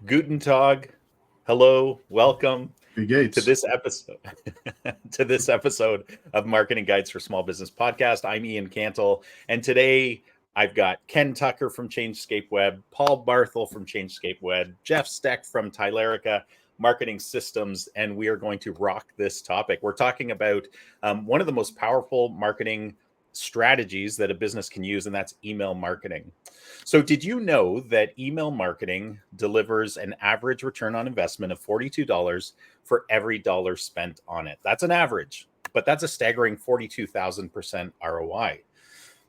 Guten Tag. Hello, welcome Hey to Gates. this episode of Marketing Guides for Small Business podcast. I'm Ian Cantle, and today I've got Ken Tucker from Changescape Web, Paul Barthel from Changescape Web, Jeff Steck from Tylerica Marketing Systems, and we are going to rock this topic. We're talking about one of the most powerful marketing strategies that a business can use, and that's email marketing. So, did you know that email marketing delivers an average return on investment of $42 for every dollar spent on it? That's an average, but that's a staggering 42,000% ROI,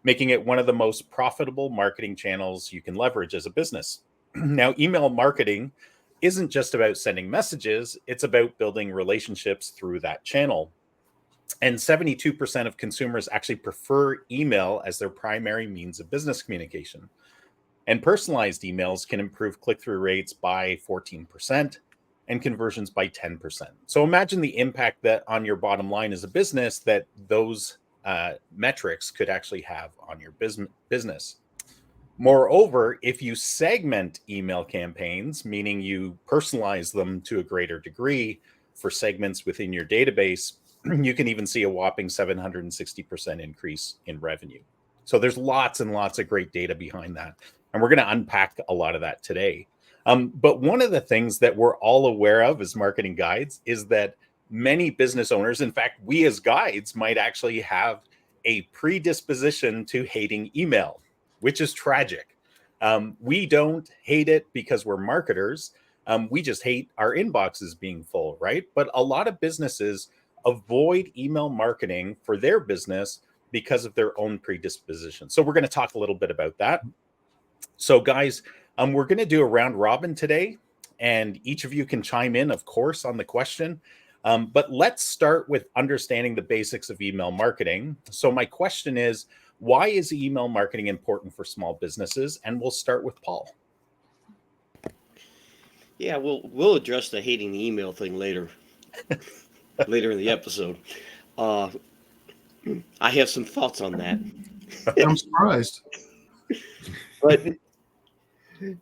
making it one of the most profitable marketing channels you can leverage as a business. Now, email marketing isn't just about sending messages, it's about building relationships through that channel. And 72% of consumers actually prefer email as their primary means of business communication. And personalized emails can improve click through rates by 14% and conversions by 10%. So imagine the impact that on your bottom line as a business that those metrics could actually have on your business. Moreover, if you segment email campaigns, meaning you personalize them to a greater degree for segments within your database, you can even see a whopping 760% increase in revenue. So there's lots and lots of great data behind that. And we're going to unpack a lot of that today. But one of the things that we're all aware of as marketing guides is that many business owners, in fact, we as guides might actually have a predisposition to hating email, which is tragic. We don't hate it because we're marketers. We just hate our inboxes being full, right? But a lot of businesses avoid email marketing for their business because of their own predisposition. So we're going to talk a little bit about that. So, guys, we're going to do a round robin today, and each of you can chime in, of course, on the question. But let's start with understanding the basics of email marketing. So, my question is, why is email marketing important for small businesses? And we'll start with Paul. Yeah, we'll address the hating the email thing later, later in the episode. Uh, I have some thoughts on that. I'm surprised. But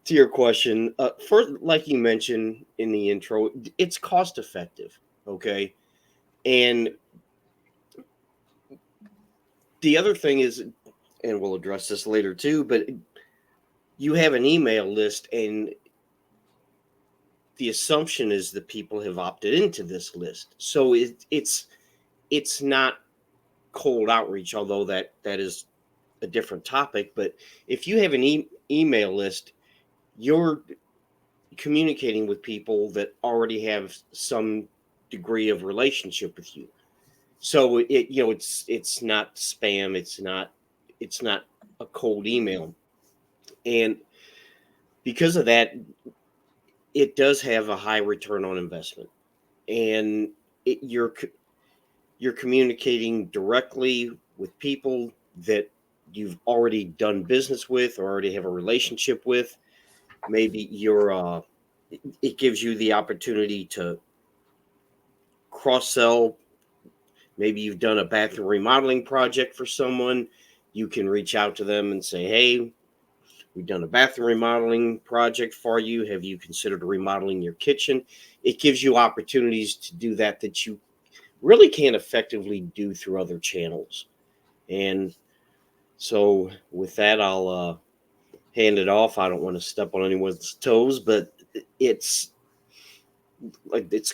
to your question, first, like you mentioned in the intro, it's cost effective. Okay, and the other thing is, and we'll address this later too, but you have an email list, and the assumption is that people have opted into this list, so it's not cold outreach, although that is a different topic. But if you have an email list, you're communicating with people that already have some degree of relationship with you. So it's not spam. It's not a cold email, and because of that, it does have a high return on investment, and you're communicating directly with people that you've already done business with or already have a relationship with. Maybe it gives you the opportunity to cross sell. Maybe you've done a bathroom remodeling project for someone. You can reach out to them and say, hey, we've done a bathroom remodeling project for you. Have you considered remodeling your kitchen? It gives you opportunities to do that you really can't effectively do through other channels. And so with that, I'll hand it off. I don't want to step on anyone's toes, but it's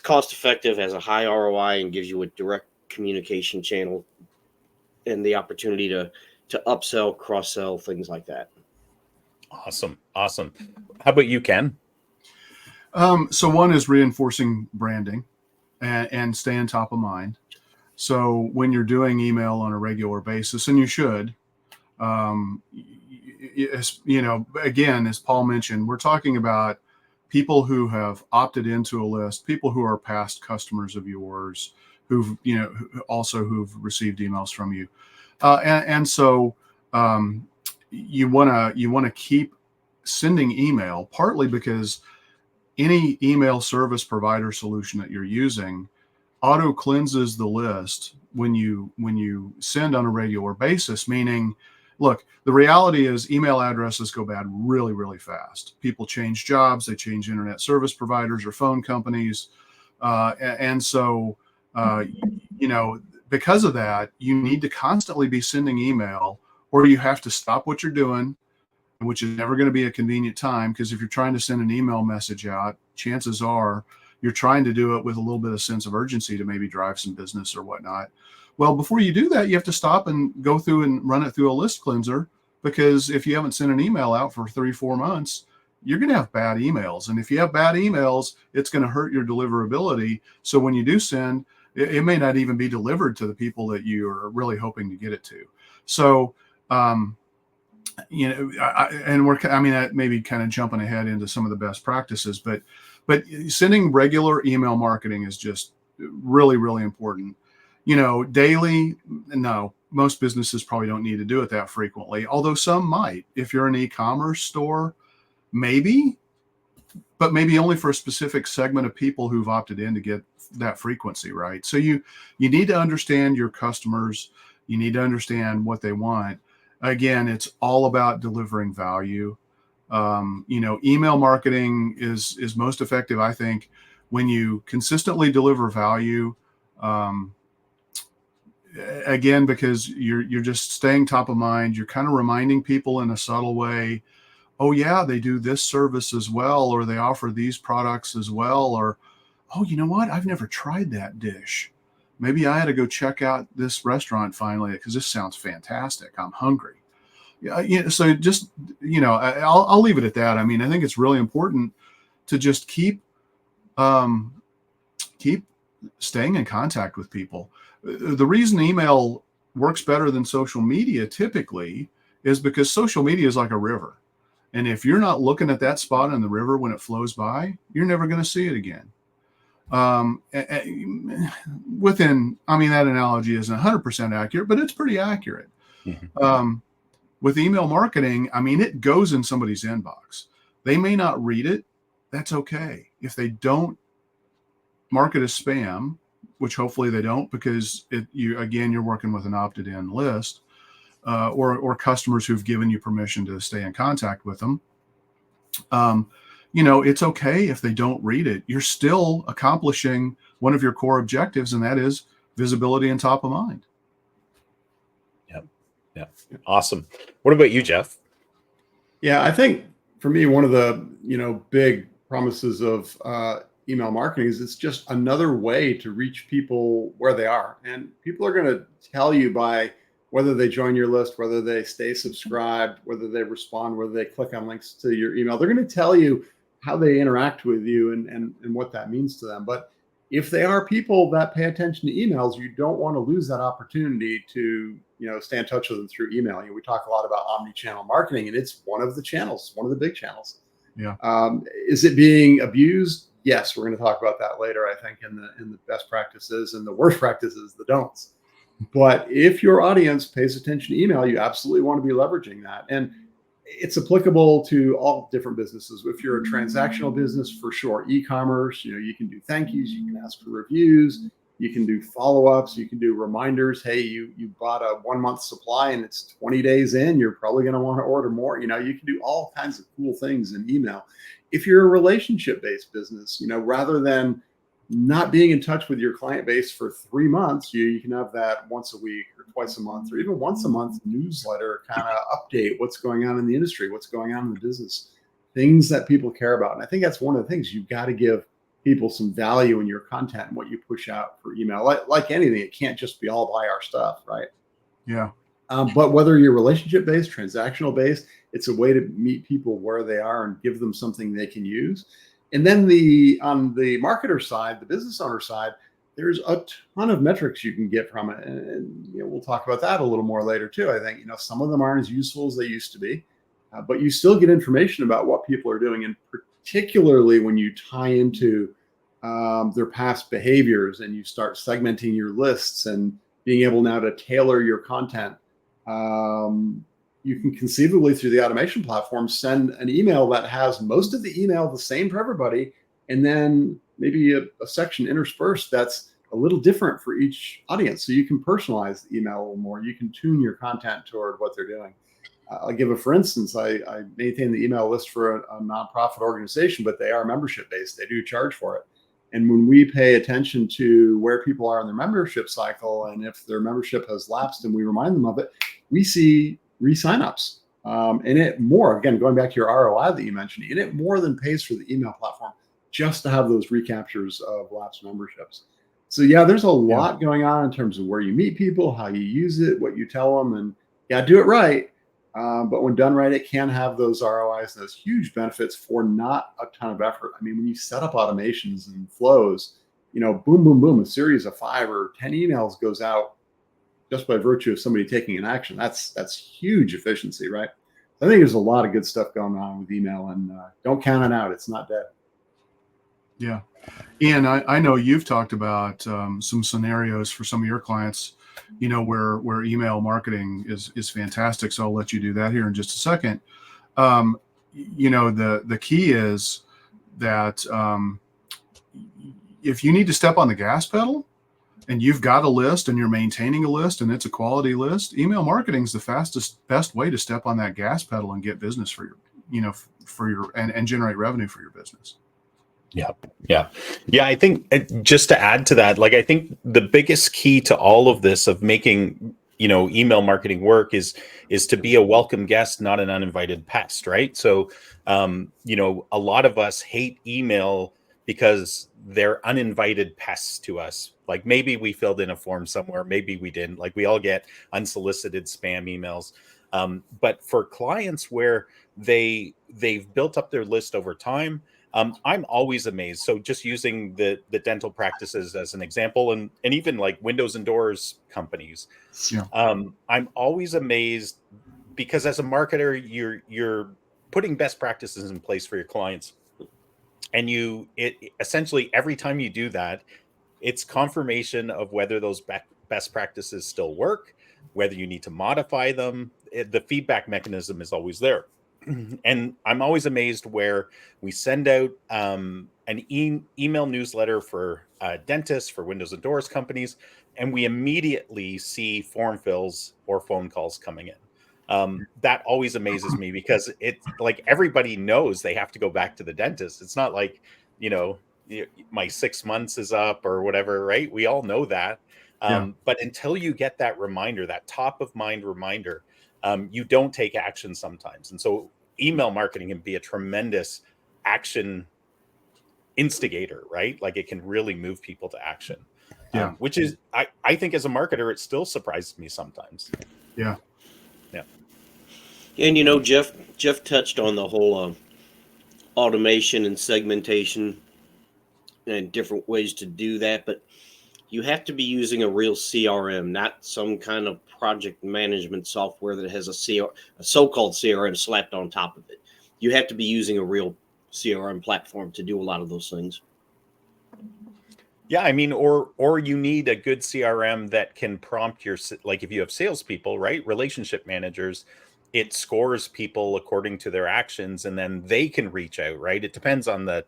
cost effective, has a high ROI, and gives you a direct communication channel and the opportunity to upsell, cross sell, things like that. Awesome. Awesome. How about you, Ken? So one is reinforcing branding and staying top of mind. So when you're doing email on a regular basis, and you should, again, as Paul mentioned, we're talking about people who have opted into a list, people who are past customers of yours, who've received emails from you, so you want to keep sending email, partly because any email service provider solution that you're using auto cleanses the list when you send on a regular basis, meaning look, the reality is email addresses go bad really, really fast. People change jobs, they change internet service providers or phone companies. And so, you know, because of that, you need to constantly be sending email, or you have to stop what you're doing, which is never going to be a convenient time. Because if you're trying to send an email message out, chances are you're trying to do it with a little bit of sense of urgency to maybe drive some business or whatnot. Well, before you do that, you have to stop and go through and run it through a list cleanser, because if you haven't sent an email out for 3-4 months, you're going to have bad emails. And if you have bad emails, it's going to hurt your deliverability. So when you do send, it may not even be delivered to the people that you are really hoping to get it to. So, you know, I mean, that may be kind of jumping ahead into some of the best practices, but sending regular email marketing is just really, really important. You know, daily, no, most businesses probably don't need to do it that frequently, although some might. If you're an e-commerce store, maybe, but maybe only for a specific segment of people who've opted in to get that frequency, right? So you need to understand your customers. You need to understand what they want. Again, it's all about delivering value. You know, email marketing is most effective, I think, when you consistently deliver value. Again, because you're just staying top of mind. You're kind of reminding people in a subtle way, oh yeah, they do this service as well, or they offer these products as well, or, oh, you know what? I've never tried that dish. Maybe I had to go check out this restaurant finally, because this sounds fantastic. I'm hungry. Yeah, you know, so just, you know, I'll leave it at that. I mean, I think it's really important to just keep staying in contact with people. The reason email works better than social media typically is because social media is like a river. And if you're not looking at that spot in the river when it flows by, you're never going to see it again. I mean, that analogy isn't 100% accurate, but it's pretty accurate. Mhm. With email marketing, I mean, it goes in somebody's inbox. They may not read it. That's okay. If they don't mark it as spam, which hopefully they don't, because you're working with an opted in list, or customers who've given you permission to stay in contact with them. You know, it's okay if they don't read it. You're still accomplishing one of your core objectives, and that is visibility and top of mind. Yeah. Awesome. What about you, Jeff? Yeah, I think for me, one of the big promises of email marketing is it's just another way to reach people where they are, and people are going to tell you by whether they join your list, whether they stay subscribed, whether they respond, whether they click on links to your email. They're going to tell you how they interact with you and what that means to them. But if they are people that pay attention to emails, you don't want to lose that opportunity to stay in touch with them through email. We talk a lot about omni-channel marketing, and it's one of the channels, one of the big channels. Yeah. Is it being abused? Yes, we're going to talk about that later, I think, in the best practices, and the worst practices, the don'ts. But if your audience pays attention to email, you absolutely want to be leveraging that. And it's applicable to all different businesses. If you're a transactional business, for sure, e-commerce, you can do thank yous, you can ask for reviews, you can do follow-ups, you can do reminders. Hey, you bought a 1-month supply and it's 20 days in, you're probably going to want to order more. You can do all kinds of cool things in email. If you're a relationship-based business, rather than not being in touch with your client base for 3 months, you can have that once a week or twice a month or even once a month newsletter kind of update what's going on in the industry, what's going on in the business, things that people care about. And I think that's one of the things. You've got to give people some value in your content and what you push out for email. Like anything, it can't just be all buy our stuff, right? Yeah. But whether you're relationship-based, transactional-based, it's a way to meet people where they are and give them something they can use. And then on the marketer side, the business owner side, there's a ton of metrics you can get from it. And we'll talk about that a little more later too. I think, some of them aren't as useful as they used to be, but you still get information about what people are doing. And particularly when you tie into their past behaviors and you start segmenting your lists and being able now to tailor your content, you can conceivably, through the automation platform, send an email that has most of the email the same for everybody, and then maybe a section interspersed that's a little different for each audience. So you can personalize the email a little more. You can tune your content toward what they're doing. I'll give a for instance. I maintain the email list for a nonprofit organization, but they are membership based. They do charge for it. And when we pay attention to where people are in their membership cycle, and if their membership has lapsed and we remind them of it, we see re-signups. And it more, again, going back to your ROI that you mentioned, and it more than pays for the email platform just to have those recaptures of lapsed memberships. So yeah, there's a lot going on in terms of where you meet people, how you use it, what you tell them, and yeah, do it right. But when done right, it can have those ROIs, those huge benefits for not a ton of effort. I mean, when you set up automations and flows, boom, boom, boom, a series of 5 or 10 emails goes out just by virtue of somebody taking an action. That's huge efficiency, right? I think there's a lot of good stuff going on with email, and don't count it out. It's not dead. Yeah. Ian, I know you've talked about some scenarios for some of your clients, where email marketing is fantastic. So I'll let you do that here in just a second. The key is that if you need to step on the gas pedal and you've got a list and you're maintaining a list and it's a quality list, email marketing is the best way to step on that gas pedal and get business for your, and generate revenue for your business. Yeah. I think just to add to that, I think the biggest key to all of this of making, email marketing work is to be a welcome guest, not an uninvited pest, right? So, a lot of us hate email because they're uninvited pests to us. Like maybe we filled in a form somewhere, maybe we didn't. Like we all get unsolicited spam emails. But for clients where they've built up their list over time, I'm always amazed. So just using the dental practices as an example, and even like windows and doors companies, I'm always amazed because as a marketer, you're putting best practices in place for your clients, and essentially every time you do that, it's confirmation of whether those best practices still work, whether you need to modify them. The feedback mechanism is always there. And I'm always amazed where we send out an email newsletter for dentists, for windows and doors companies, and we immediately see form fills or phone calls coming in. That always amazes me because it's like everybody knows they have to go back to the dentist. It's not like, my 6 months is up or whatever, right? We all know that. But until you get that reminder, that top of mind reminder, you don't take action sometimes. And so email marketing can be a tremendous action instigator, right? Like it can really move people to action. Which is, I think as a marketer, it still surprises me sometimes. Yeah. And Jeff touched on the whole automation and segmentation and different ways to do that, but you have to be using a real CRM, not some kind of project management software that has a so-called CRM slapped on top of it. You have to be using a real CRM platform to do a lot of those things. Yeah, I mean, or you need a good CRM that can prompt like if you have salespeople, right? Relationship managers, it scores people according to their actions, and then they can reach out, right? It depends on the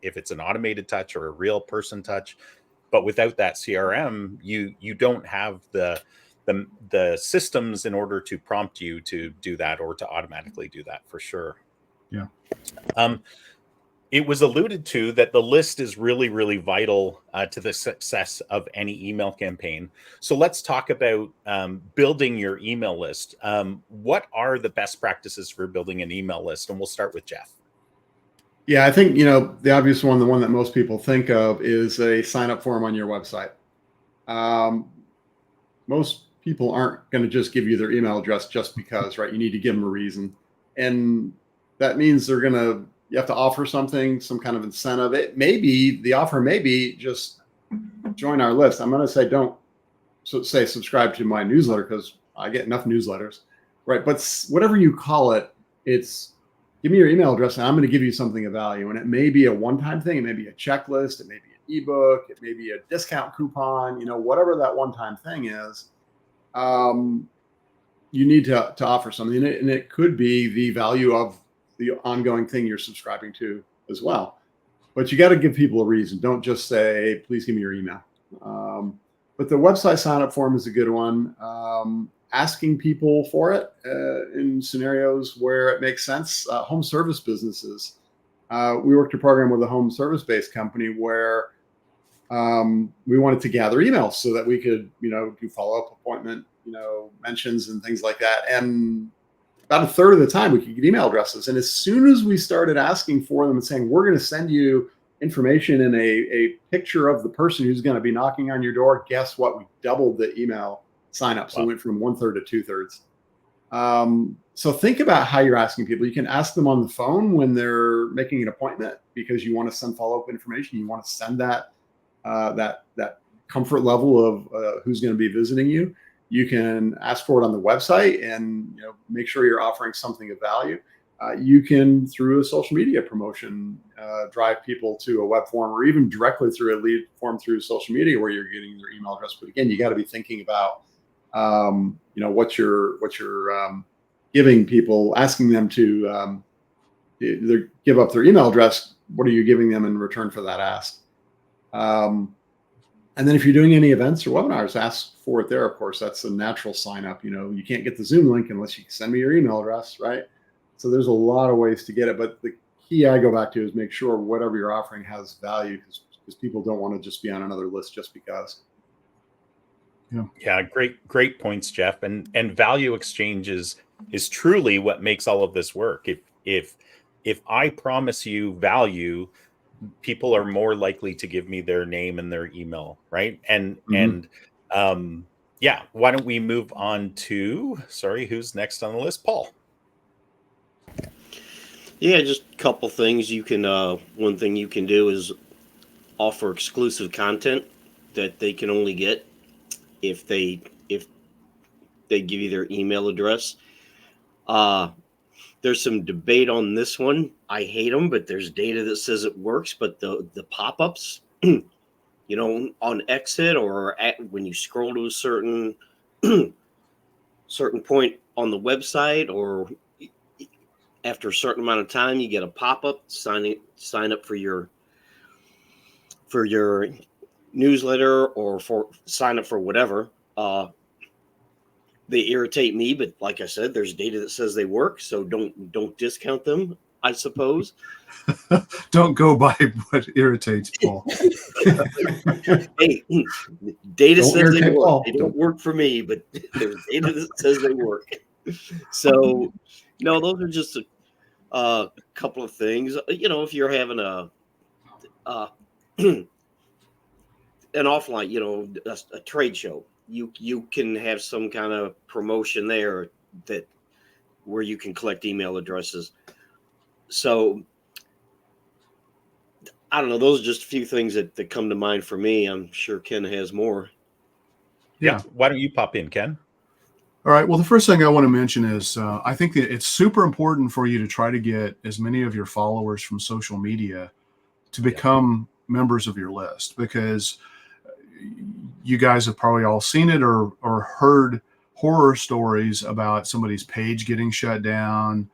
if it's an automated touch or a real person touch. But without that CRM, you don't have the systems in order to prompt you to do that or to automatically do that for sure. Yeah. It was alluded to that the list is really, really vital to the success of any email campaign. So let's talk about building your email list. What are the best practices for building an email list? And we'll start with Jeff. Yeah, I think, the obvious one, the one that most people think of is a sign up form on your website. Most people aren't going to just give you their email address just because, right? You need to give them a reason. And that means you have to offer something, some kind of incentive. The offer may be just join our list. I'm going to say, don't say subscribe to my newsletter because I get enough newsletters, right? But whatever you call it, it's give me your email address and I'm going to give you something of value. And it may be a one-time thing. It may be a checklist. It may be an ebook. It may be a discount coupon, whatever that one-time thing is. You need to offer something. And it could be the value of the ongoing thing you're subscribing to as well. But you got to give people a reason. Don't just say, please give me your email. But the website sign-up form is a good one. asking people for it in scenarios where it makes sense. Home service businesses. We worked a program with a home service-based company where we wanted to gather emails so that we could, do follow-up appointment, mentions and things like that. And about a third of the time we could get email addresses. And as soon as we started asking for them and saying, we're going to send you information and a picture of the person who's going to be knocking on your door, guess what? We doubled the email signups. So we went from 1/3 to 2/3. So think about how you're asking people. You can ask them on the phone when they're making an appointment because you want to send follow-up information. You want to send that comfort level of who's going to be visiting you. You can ask for it on the website and make sure you're offering something of value. You can, through a social media promotion, drive people to a web form or even directly through a lead form through social media where you're getting their email address. But again, you got to be thinking about what you're giving people, asking them to either give up their email address. What are you giving them in return for that ask? And then if you're doing any events or webinars, ask for it there. Of course, that's a natural sign up. You can't get the Zoom link unless you send me your email address, right? So there's a lot of ways to get it. But the key I go back to is make sure whatever you're offering has value because people don't want to just be on another list just because. Yeah, great points, Jeff. And value exchange is truly what makes all of this work. If I promise you value, people are more likely to give me their name and their email, right? And why don't we move on to who's next on the list? Paul. Yeah, just a couple things you can. One thing you can do is offer exclusive content that they can only get if they give you their email address. There's some debate on this one. I hate them, but there's data that says it works. But the pop-ups, on exit or when you scroll to a certain point on the website, or after a certain amount of time, you get a pop-up sign up for your newsletter or for sign up for whatever. They irritate me, but like I said, there's data that says they work, so don't discount them, I suppose. Don't go by what irritates Paul. Hey, data Don't says they irritate work. Paul. They don't work for me, but there's data that says they work. So, no, those are just a couple of things. If you're having an offline, a trade show, you can have some kind of promotion there where you can collect email addresses. So I don't know. Those are just a few things that come to mind for me. I'm sure Ken has more. Yeah. Why don't you pop in, Ken? All right. Well, the first thing I want to mention is I think that it's super important for you to try to get as many of your followers from social media to become members of your list, because you guys have probably all seen it or heard horror stories about somebody's page getting shut down,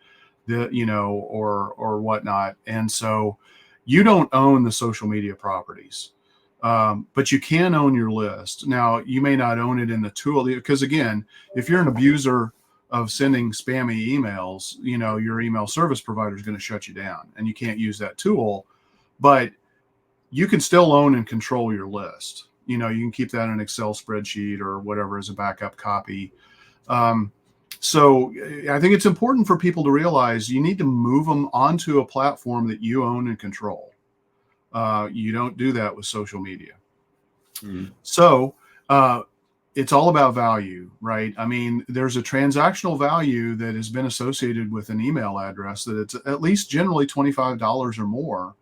or whatnot. And so you don't own the social media properties, but you can own your list. Now, you may not own it in the tool, because again, if you're an abuser of sending spammy emails, your email service provider is going to shut you down and you can't use that tool, but you can still own and control your list. You can keep that in an Excel spreadsheet or whatever as a backup copy. So I think it's important for people to realize you need to move them onto a platform that you own and control. You don't do that with social media. So it's all about value, right? I mean, there's a transactional value that has been associated with an email address that it's at least generally $25 or more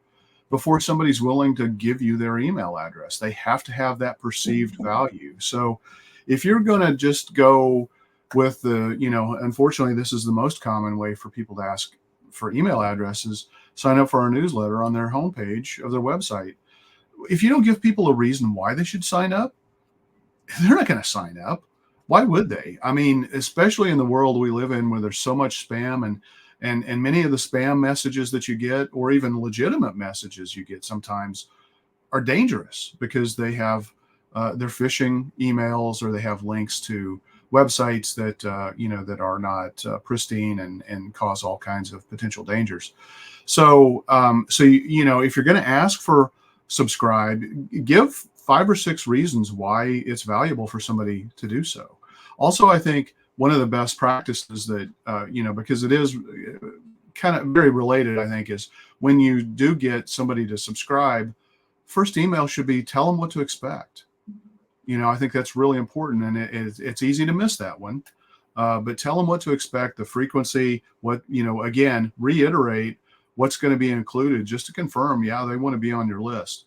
before somebody's willing to give you their email address. They have to have that perceived value. So if you're going to just go with unfortunately, this is the most common way for people to ask for email addresses, sign up for our newsletter on their homepage of their website. If you don't give people a reason why they should sign up, they're not going to sign up. Why would they? I mean, especially in the world we live in where there's so much spam and many of the spam messages that you get, or even legitimate messages you get sometimes, are dangerous because they have they're phishing emails, or they have links to websites that that are not pristine and cause all kinds of potential dangers. So if you're going to ask for subscribe, give 5 or 6 reasons why it's valuable for somebody to do so. Also, I think one of the best practices that because it is kind of very related, I think, is when you do get somebody to subscribe, first email should be tell them what to expect. I think that's really important, and it's easy to miss that one. But tell them what to expect, the frequency, again, reiterate what's going to be included just to confirm, they want to be on your list.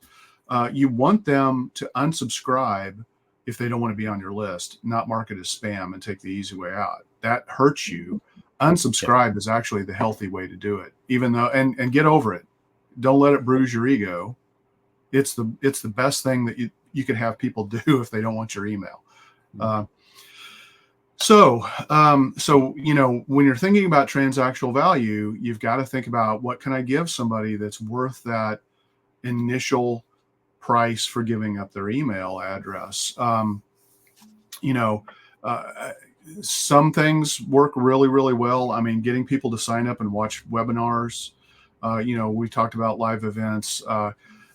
You want them to unsubscribe if they don't want to be on your list, not mark it as spam and take the easy way out. That hurts you. Unsubscribe is actually the healthy way to do it, even though, and get over it. Don't let it bruise your ego. It's the best thing that you could have people do if they don't want your email. So when you're thinking about transactional value, you've got to think about, what can I give somebody that's worth that initial price for giving up their email address? Some things work really, really well. I mean, getting people to sign up and watch webinars. We talked about live events.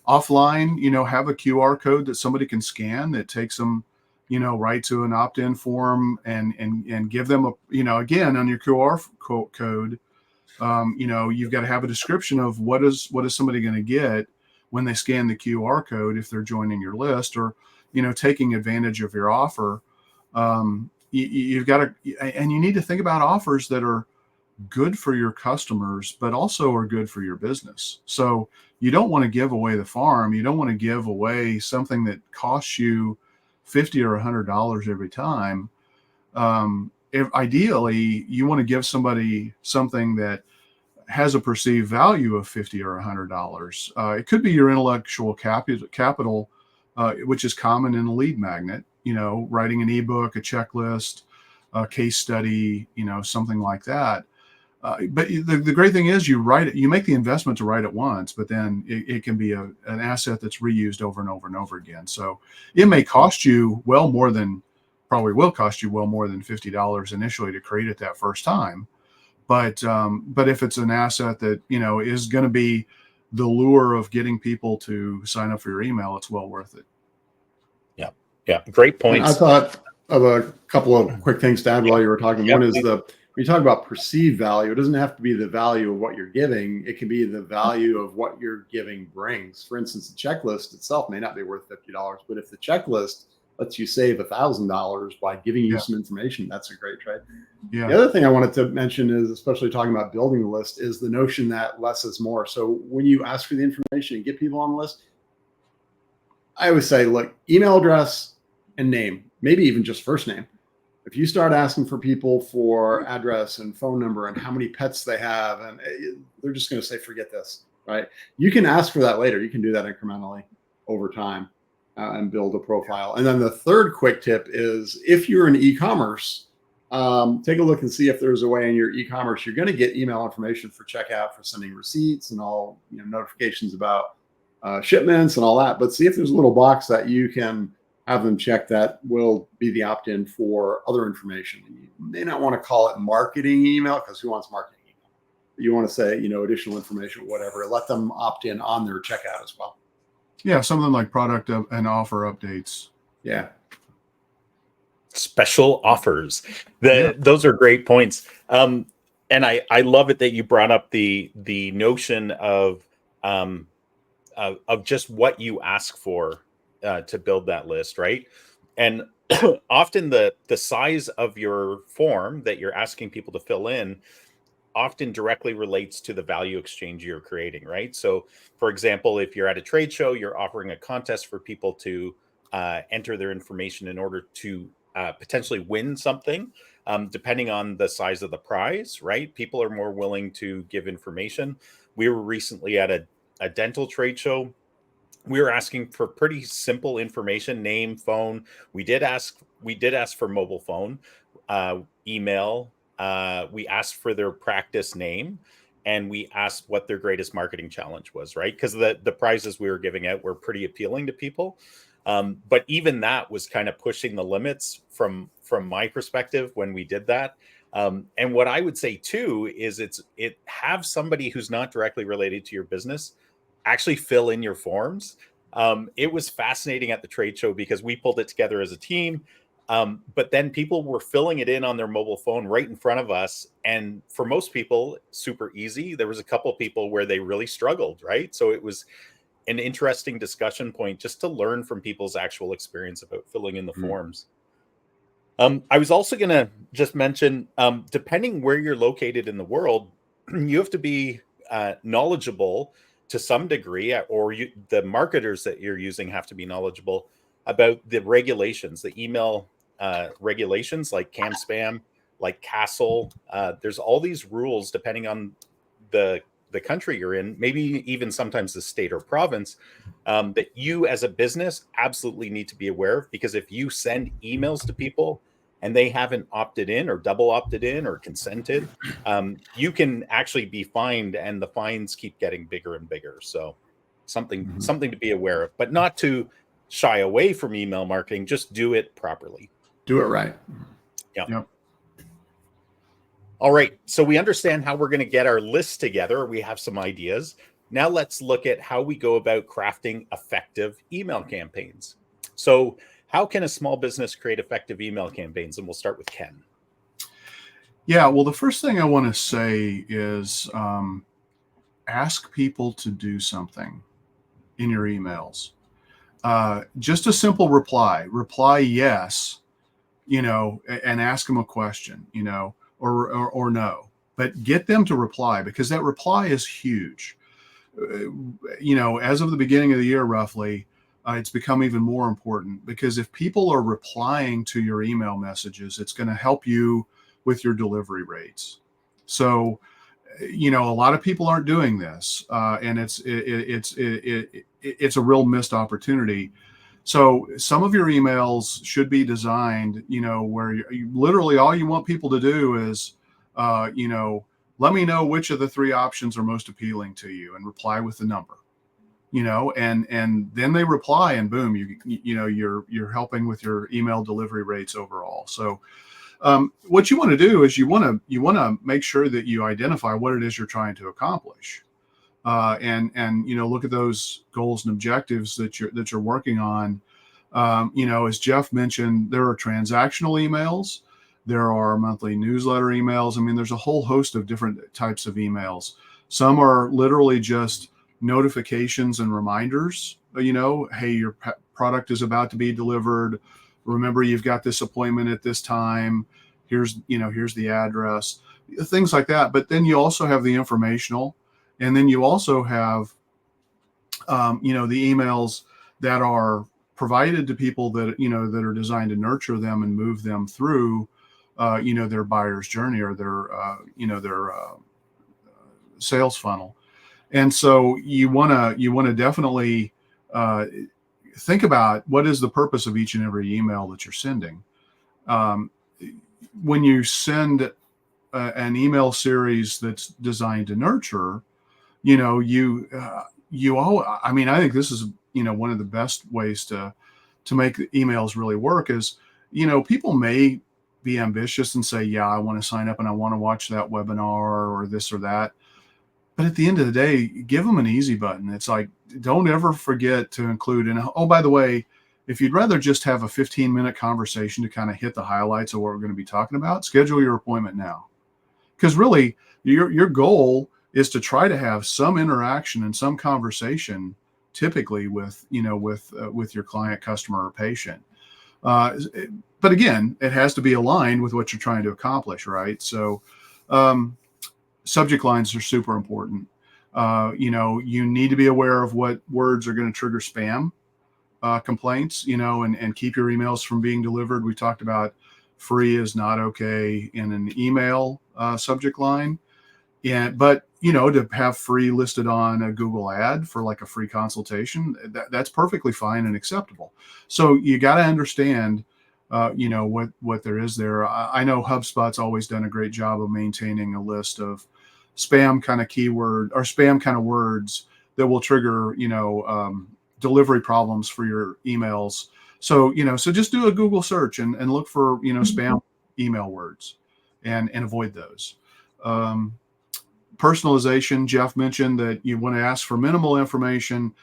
Offline, have a QR code that somebody can scan that takes them, right to an opt-in form and give them again, on your QR code, you've got to have a description of what is somebody going to get when they scan the QR code if they're joining your list or, taking advantage of your offer. You've got to, and you need to think about offers that are good for your customers, but also are good for your business. So you don't want to give away the farm. You don't want to give away something that costs you $50 or $100 every time. Ideally, you want to give somebody something that has a perceived value of $50 or $100. It could be your intellectual capital, which is common in a lead magnet. Writing an ebook, a checklist, a case study, something like that. But the great thing is you make the investment to write it once, but then it can be an asset that's reused over and over and over again. So it may cost you probably will cost you well more than $50 initially to create it that first time. But if it's an asset that, is going to be the lure of getting people to sign up for your email, it's well worth it. Yeah. Great points. I thought of a couple of quick things to add while you were talking. Yep. One is when you talk about perceived value, it doesn't have to be the value of what you're giving. It can be the value of what you're giving brings. For instance, the checklist itself may not be worth $50, but if the checklist lets you save $1,000 by giving you some information, that's a great trade. Yeah. The other thing I wanted to mention is, especially talking about building the list, is the notion that less is more. So when you ask for the information and get people on the list, I always say, look, email address and name, maybe even just first name. If you start asking for people for address and phone number and how many pets they have, and they're just going to say, forget this, right? You can ask for that later. You can do that incrementally over time and build a profile. And then the third quick tip is, if you're in e-commerce, take a look and see if there's a way in your e-commerce you're going to get email information for checkout, for sending receipts and all, notifications about shipments and all that. But see if there's a little box that you can have them check that will be the opt-in for other information. You may not want to call it marketing email, because who wants marketing email? You want to say, additional information, whatever. Let them opt in on their checkout as well. Yeah, something like product and offer updates. Yeah. Special offers. Those are great points. And I love it that you brought up the notion of just what you ask for to build that list, right? And often the size of your form that you're asking people to fill in often directly relates to the value exchange you're creating, right? So, for example, if you're at a trade show, you're offering a contest for people to enter their information in order to potentially win something. Depending on the size of the prize, right? People are more willing to give information. We were recently at a dental trade show. We were asking for pretty simple information: name, phone. We did ask for mobile phone, email. We asked for their practice name, and we asked what their greatest marketing challenge was, right? Because the prizes we were giving out were pretty appealing to people. But even that was kind of pushing the limits from my perspective when we did that. And what I would say too is have somebody who's not directly related to your business actually fill in your forms. It was fascinating at the trade show because we pulled it together as a team. But then people were filling it in on their mobile phone right in front of us. And for most people, super easy. There was a couple of people where they really struggled, right? So it was an interesting discussion point just to learn from people's actual experience about filling in the forms. I was also going to just mention, depending where you're located in the world, you have to be knowledgeable to some degree, or the marketers that you're using have to be knowledgeable about the regulations, the email regulations like CAN-SPAM, like CASL. There's all these rules depending on the country you're in, maybe even sometimes the state or province, that you as a business absolutely need to be aware of, because if you send emails to people and they haven't opted in or double opted in or consented, you can actually be fined, and the fines keep getting bigger and bigger. So something to be aware of, but not to shy away from email marketing. Just do it properly. Do it right. Yeah. Yep. All right. So we understand how we're going to get our list together. We have some ideas. Now let's look at how we go about crafting effective email campaigns. So how can a small business create effective email campaigns? And we'll start with Ken. Yeah, well, the first thing I want to say is ask people to do something in your emails. Just a simple reply yes, and ask them a question, or no, but get them to reply, because that reply is huge. As of the beginning of the year, roughly, it's become even more important, because if people are replying to your email messages, it's going to help you with your delivery rates. So, a lot of people aren't doing this, and it's a real missed opportunity. So some of your emails should be designed, where you literally all you want people to do is, let me know which of the three options are most appealing to you, and reply with the number. And then they reply, and boom, you're helping with your email delivery rates overall. So what you want to do is you want to make sure that you identify what it is you're trying to accomplish, and look at those goals and objectives that you're working on. As Jeff mentioned, there are transactional emails, there are monthly newsletter emails. I mean, there's a whole host of different types of emails. Some are literally just notifications and reminders, hey, your product is about to be delivered. Remember, you've got this appointment at this time. Here's the address, things like that. But then you also have the informational, and then you also have, the emails that are provided to people that, that are designed to nurture them and move them through, their buyer's journey, or their sales funnel. And so you want to definitely think about what is the purpose of each and every email that you're sending. When you send an email series that's designed to nurture, I think this is, one of the best ways to make the emails really work is, people may be ambitious and say, yeah, I want to sign up and I want to watch that webinar or this or that. But at the end of the day, give them an easy button. It's like, don't ever forget to include, and oh, by the way, if you'd rather just have a 15-minute conversation to kind of hit the highlights of what we're going to be talking about, schedule your appointment now. Because really, your goal is to try to have some interaction and some conversation, typically with your client, customer, or patient. But again, it has to be aligned with what you're trying to accomplish, right? So subject lines are super important. You need to be aware of what words are going to trigger spam complaints, and keep your emails from being delivered. We talked about free is not okay in an email subject line. But to have free listed on a Google ad for like a free consultation, that's perfectly fine and acceptable. So you got to understand, what there is there. I know HubSpot's always done a great job of maintaining a list of spam kind of keyword or spam kind of words that will trigger, delivery problems for your emails. So, so just do a Google search and look for, spam email words and avoid those. Personalization, Jeff mentioned that you want to ask for minimal information.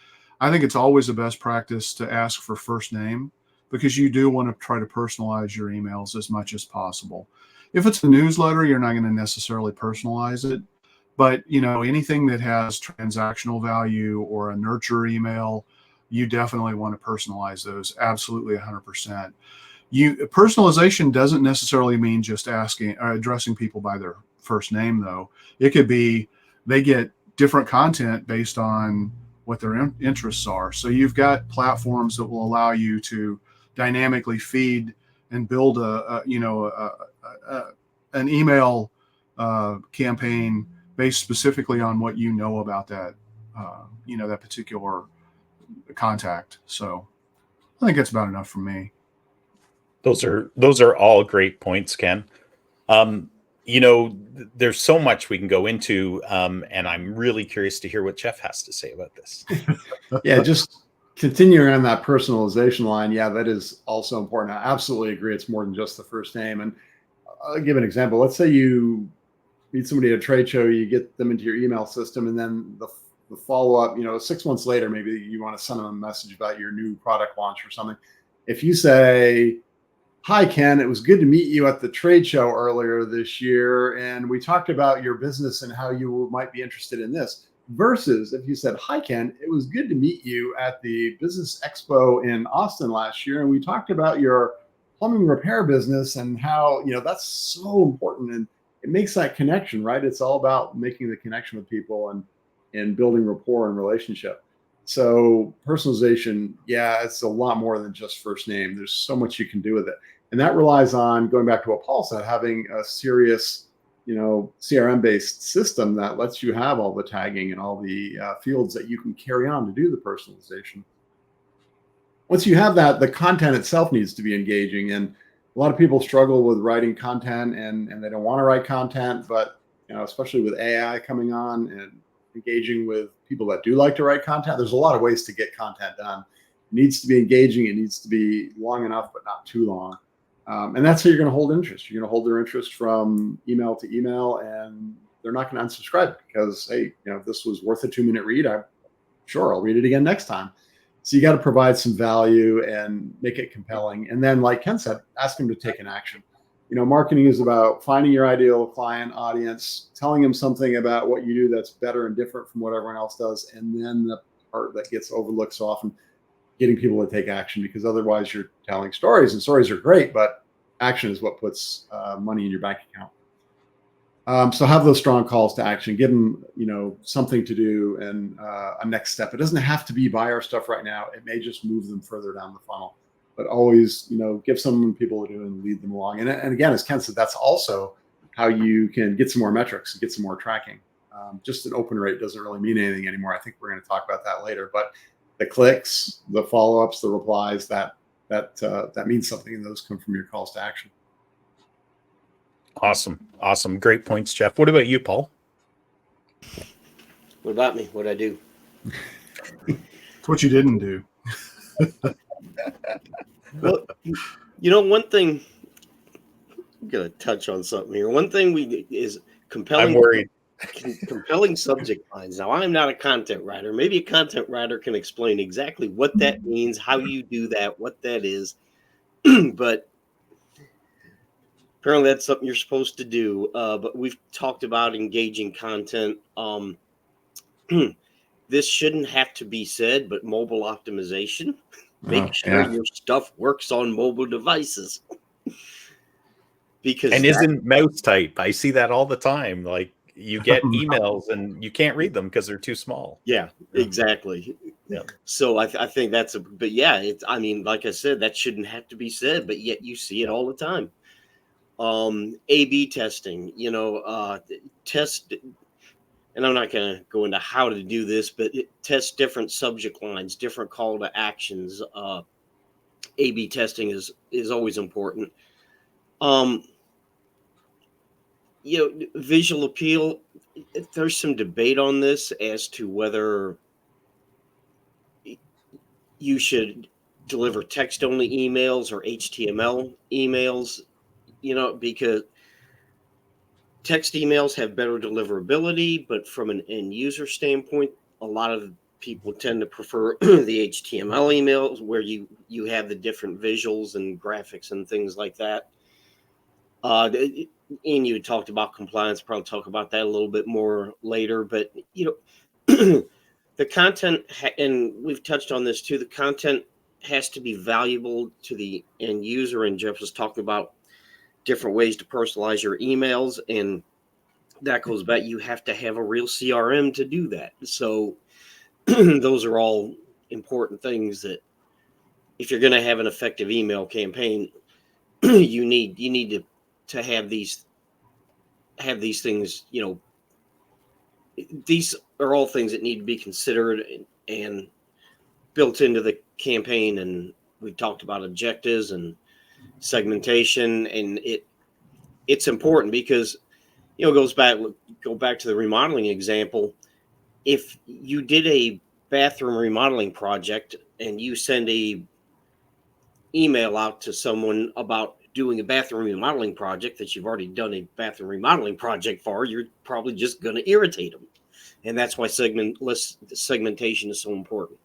I think it's always the best practice to ask for first name, because you do want to try to personalize your emails as much as possible. If it's a newsletter, you're not going to necessarily personalize it. But, anything that has transactional value or a nurture email, you definitely want to personalize those. Absolutely 100%. Personalization doesn't necessarily mean just asking or addressing people by their first name, though. It could be they get different content based on what their interests are. So you've got platforms that will allow you to dynamically feed and build an email campaign based specifically on what you know about that that particular contact. So I think that's about enough for me. Those are all great points, Ken. There's so much we can go into, and I'm really curious to hear what Jeff has to say about this. Yeah, just continuing on that personalization line. Yeah, that is also important. I absolutely agree. It's more than just the first name. And I'll give an example. Let's say you meet somebody at a trade show, you get them into your email system, and then the follow-up, 6 months later, maybe you want to send them a message about your new product launch or something. If you say, "Hi, Ken, it was good to meet you at the trade show earlier this year, and we talked about your business and how you might be interested in this," versus if you said, "Hi, Ken, it was good to meet you at the Business Expo in Austin last year, and we talked about your plumbing repair business and how, that's so important." And it makes that connection, right? It's all about making the connection with people and building rapport and relationship. So personalization, yeah, it's a lot more than just first name. There's so much you can do with it. And that relies on, going back to what Paul said, having a serious, CRM based system that lets you have all the tagging and all the fields that you can carry on to do the personalization. Once you have that, the content itself needs to be engaging. And a lot of people struggle with writing content and they don't want to write content, but especially with AI coming on and engaging with people that do like to write content, there's a lot of ways to get content done. It needs to be engaging. It needs to be long enough, but not too long. And that's how you're going to hold interest. You're going to hold their interest from email to email, and they're not going to unsubscribe because, hey, if this was worth a 2-minute read, I'll read it again next time. So you got to provide some value and make it compelling. And then, like Ken said, ask them to take an action. Marketing is about finding your ideal client audience, telling them something about what you do that's better and different from what everyone else does. And then the part that gets overlooked so often, getting people to take action, because otherwise you're telling stories, and stories are great, but action is what puts money in your bank account. So have those strong calls to action, give them, something to do and a next step. It doesn't have to be buy our stuff right now. It may just move them further down the funnel. But always, give someone people to do and lead them along. And again, as Ken said, that's also how you can get some more metrics and get some more tracking. Just an open rate doesn't really mean anything anymore. I think we're going to talk about that later. But the clicks, the follow-ups, the replies, that means something, and those come from your calls to action. Awesome. Great points, Jeff. What about you, Paul? What about me? What'd I do? It's what you didn't do. Well, one thing, I'm going to touch on something here. One thing is compelling. I'm worried. Compelling subject lines. Now, I'm not a content writer. Maybe a content writer can explain exactly what that means, how you do that, what that is. But apparently that's something you're supposed to do. But we've talked about engaging content. This shouldn't have to be said, but mobile optimization. Make sure your stuff works on mobile devices. And isn't mouse type. I see that all the time. Like, you get emails and you can't read them because they're too small. Yeah, exactly. Yeah. So I think that's but yeah, like I said, that shouldn't have to be said, but yet you see it all the time. A/B testing, test, and I'm not going to go into how to do this, but test different subject lines, different call to actions. A/B testing is always important. Visual appeal, there's some debate on this as to whether you should deliver text only emails or HTML emails, because text emails have better deliverability, but from an end user standpoint, a lot of people tend to prefer the HTML emails where you have the different visuals and graphics and things like that. And you talked about compliance, probably talk about that a little bit more later, but the content, and we've touched on this too, the content has to be valuable to the end user. And Jeff was talking about different ways to personalize your emails, and that goes back, you have to have a real CRM to do that. So those are all important things that if you're going to have an effective email campaign, you need to have these things. These are all things that need to be considered and built into the campaign. And we've talked about objectives and segmentation, and it's important because go back to the remodeling example. If you did a bathroom remodeling project and you send a email out to someone about doing a bathroom remodeling project that you've already done a bathroom remodeling project for, you're probably just going to irritate them. And that's why segmentation is so important.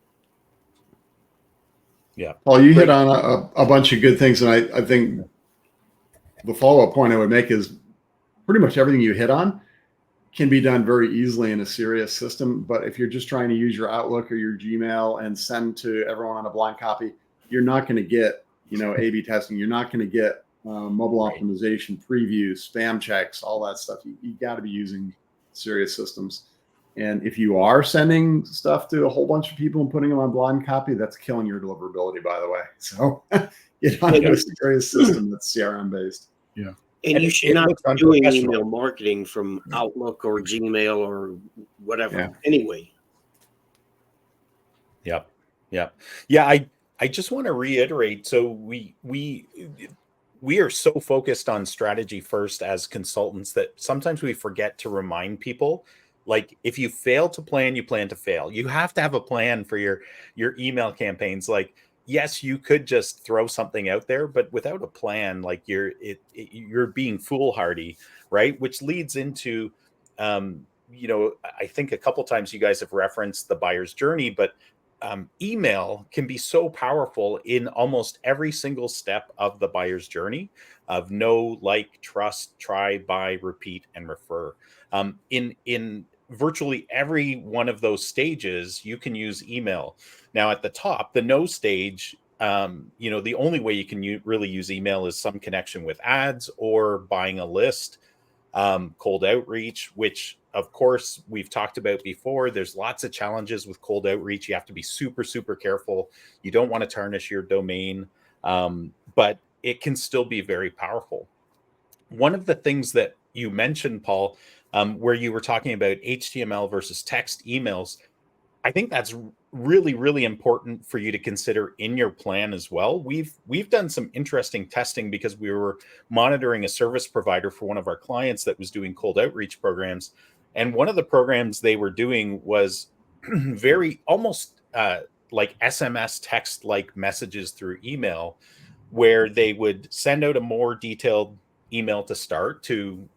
Yeah. Paul, you hit on a bunch of good things. And I think the follow-up point I would make is pretty much everything you hit on can be done very easily in a Sirius system. But if you're just trying to use your Outlook or your Gmail and send to everyone on a blind copy, you're not going to get, A/B testing. You're not going to get mobile optimization, previews, spam checks, all that stuff. You got to be using Sirius systems. And if you are sending stuff to a whole bunch of people and putting them on blind copy, that's killing your deliverability, by the way. So get on a Sirius system that's CRM based. Yeah. And you should not be doing email marketing from Outlook or Gmail or whatever. Anyway. Yep. Yeah. I just want to reiterate. So we are so focused on strategy first as consultants that sometimes we forget to remind people, like, if you fail to plan, you plan to fail. You have to have a plan for your email campaigns. Like, yes, you could just throw something out there, but without a plan, like you're being foolhardy, right? Which leads into, I think a couple times you guys have referenced the buyer's journey, but email can be so powerful in almost every single step of the buyer's journey of know, like, trust, try, buy, repeat, and refer. In virtually every one of those stages, you can use email. Now, at the top, the know stage, the only way you can really use email is some connection with ads or buying a list, cold outreach, which, of course, we've talked about before. There's lots of challenges with cold outreach. You have to be super, super careful. You don't want to tarnish your domain, but it can still be very powerful. One of the things that you mentioned, Paul, where you were talking about HTML versus text emails, I think that's really, really important for you to consider in your plan as well. We've done some interesting testing because we were monitoring a service provider for one of our clients that was doing cold outreach programs. And one of the programs they were doing was very almost like SMS text like messages through email, where they would send out a more detailed email to start to,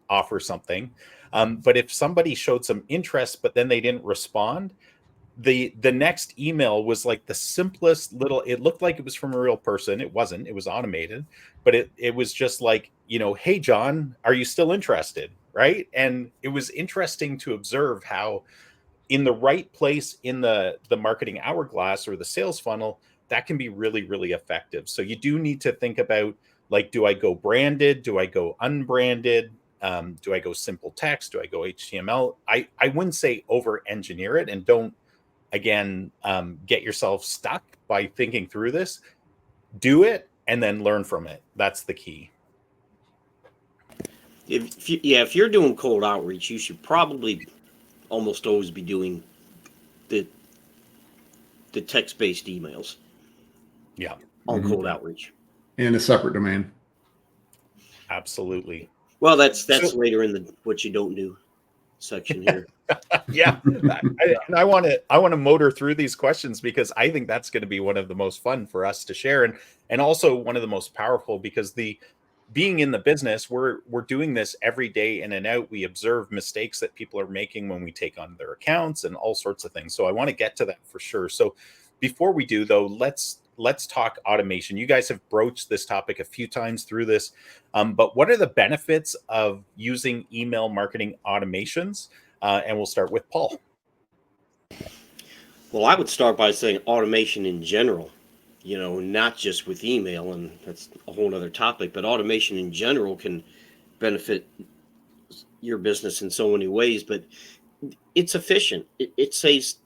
offer something. But if somebody showed some interest, but then they didn't respond, the next email was like the simplest little, it looked like it was from a real person. It wasn't, it was automated, but it was just like, hey, John, are you still interested? Right. And it was interesting to observe how in the right place in the marketing hourglass or the sales funnel, that can be really, really effective. So you do need to think about, like, do I go branded? Do I go unbranded? Do I go simple text? Do I go HTML? I wouldn't say over engineer it, and don't, again, get yourself stuck by thinking through this. Do it and then learn from it. That's the key. If you're doing cold outreach, you should probably almost always be doing the text-based emails. Yeah. On cold outreach. And a separate domain. Absolutely. Well, that's later in what you don't do. section here. Yeah, and I want to motor through these questions because I think that's going to be one of the most fun for us to share, and also one of the most powerful, because being in the business, we're doing this every day in and out. We observe mistakes that people are making when we take on their accounts and all sorts of things. So I want to get to that for sure. So before we do, though, let's talk automation. You guys have broached this topic a few times through this, but what are the benefits of using email marketing automations? And we'll start with Paul. Well, I would start by saying automation in general, not just with email, and that's a whole other topic, but automation in general can benefit your business in so many ways, but it's efficient. It saves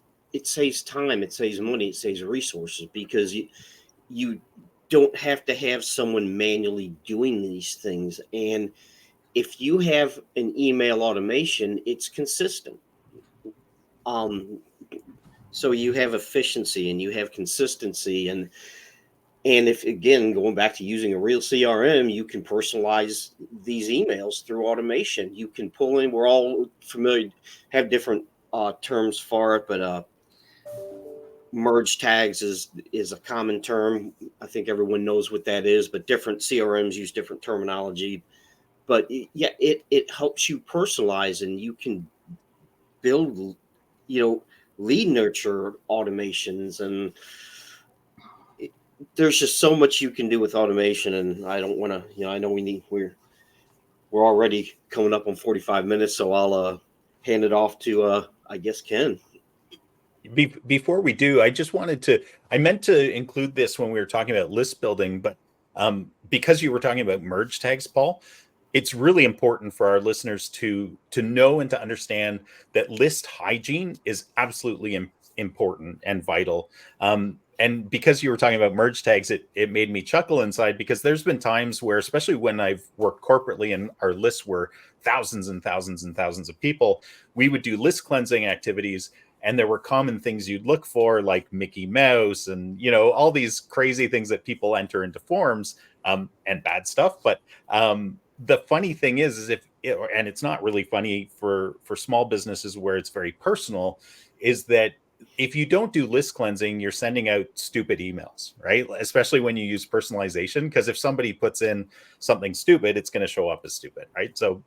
time, it saves money, it saves resources, because you don't have to have someone manually doing these things. And if you have an email automation, it's consistent. So you have efficiency and you have consistency, and if, again, going back to using a real CRM, you can personalize these emails through automation. You can pull in, we're all familiar, have different terms for it, but merge tags is a common term. I think everyone knows what that is, but different CRMs use different terminology. But yeah, it helps you personalize, and you can build, lead nurture automations, and there's just so much you can do with automation. And I don't want to, I know we're already coming up on 45 minutes, so I'll hand it off to I guess Ken. Before we do, I meant to include this when we were talking about list building, but because you were talking about merge tags, Paul, it's really important for our listeners to know and to understand that list hygiene is absolutely important and vital. And because you were talking about merge tags, it made me chuckle inside, because there's been times where, especially when I've worked corporately and our lists were thousands and thousands and thousands of people, we would do list cleansing activities. And there were common things you'd look for, like Mickey Mouse and, all these crazy things that people enter into forms, and bad stuff. But the funny thing is and it's not really funny for small businesses where it's very personal, is that if you don't do list cleansing, you're sending out stupid emails, right? Especially when you use personalization, because if somebody puts in something stupid, it's going to show up as stupid, right? So,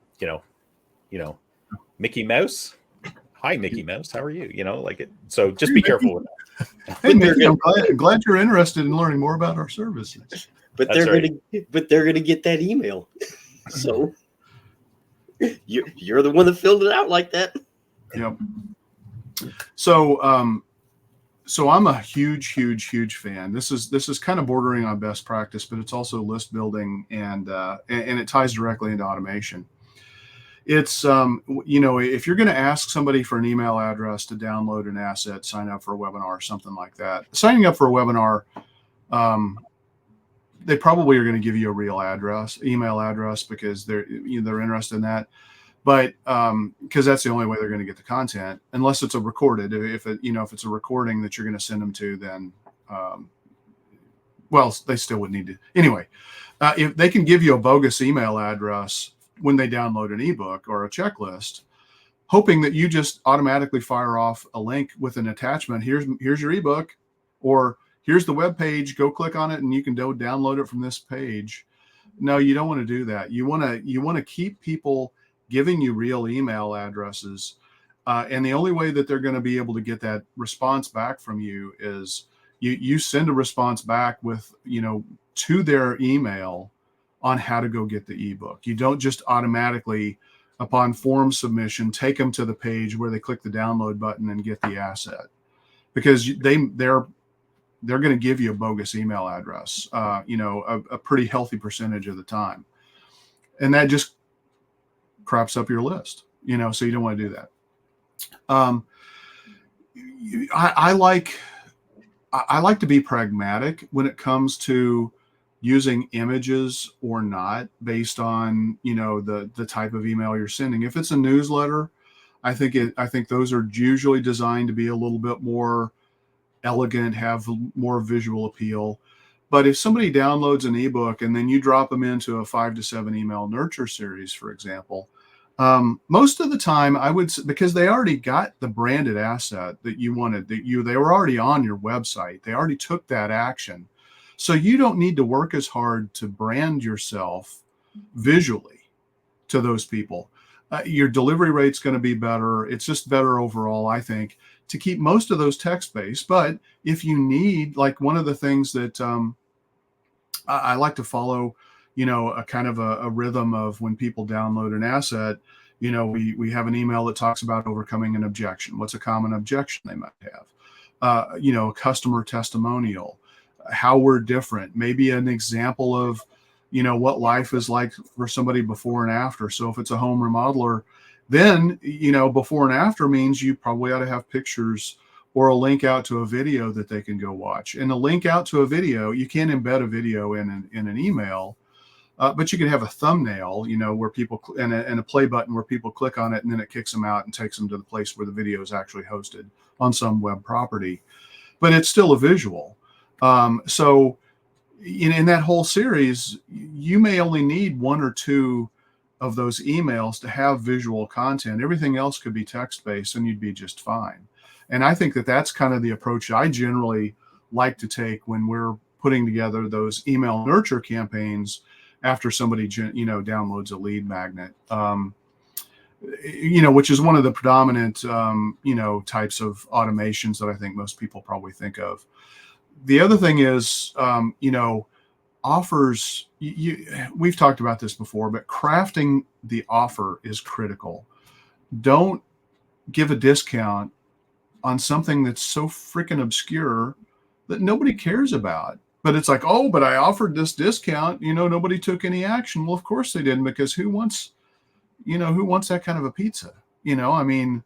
Mickey Mouse. Hi, Mickey Mouse. How are you? So just be careful with that. Hey, Mickey, I'm glad you're interested in learning more about our services. But they're gonna get that email. So you're the one that filled it out like that. Yep. So I'm a huge fan. This is kind of bordering on best practice, but it's also list building, and it ties directly into automation. It's, if you're going to ask somebody for an email address to download an asset, sign up for a webinar or something like that, signing up for a webinar, they probably are going to give you a real email address, because they're interested in that. But because that's the only way they're going to get the content, unless it's a recorded. If it's a recording that you're going to send them to, then they still would need to. Anyway, if they can give you a bogus email address when they download an ebook or a checklist, hoping that you just automatically fire off a link with an attachment. Here's your ebook, or here's the web page. Go click on it and you can download it from this page. No, you don't want to do that. You want to keep people giving you real email addresses, and the only way that they're going to be able to get that response back from you is you send a response back with to their email on how to go get the ebook. You don't just automatically, upon form submission, take them to the page where they click the download button and get the asset, because they're going to give you a bogus email address, a pretty healthy percentage of the time, and that just craps up your list. So you don't want to do that. I like to be pragmatic when it comes to using images or not, based on the type of email you're sending. If it's a newsletter, I think those are usually designed to be a little bit more elegant, have more visual appeal. But if somebody downloads an ebook and then you drop them into a 5 to 7 email nurture series, for example, Most of the time, I would because they already got the branded asset that you wanted. They were already on your website. They already took that action, so you don't need to work as hard to brand yourself visually to those people. Your delivery rate's going to be better. It's just better overall, I think, to keep most of those text-based. But if you need, like, one of the things that I like to follow, a kind of a rhythm of when people download an asset, we have an email that talks about overcoming an objection. What's a common objection they might have? A customer testimonial, how we're different, maybe an example of, what life is like for somebody before and after. So if it's a home remodeler, then, before and after means you probably ought to have pictures or a link out to a video that they can go watch. And a link out to a video, you can't embed a video in an email, but you can have a thumbnail, where people and a play button where people click on it, and then it kicks them out and takes them to the place where the video is actually hosted on some web property. But it's still a visual. So in that whole series, you may only need one or two of those emails to have visual content. Everything else could be text-based, and you'd be just fine. And I think that that's kind of the approach I generally like to take when we're putting together those email nurture campaigns after somebody, downloads a lead magnet, which is one of the predominant, types of automations that I think most people probably think of. The other thing is, offers. We've talked about this before, but crafting the offer is critical. Don't give a discount on something that's so freaking obscure that nobody cares about. But it's like, oh, but I offered this discount, nobody took any action. Well, of course they didn't, because who wants that kind of a pizza? I mean,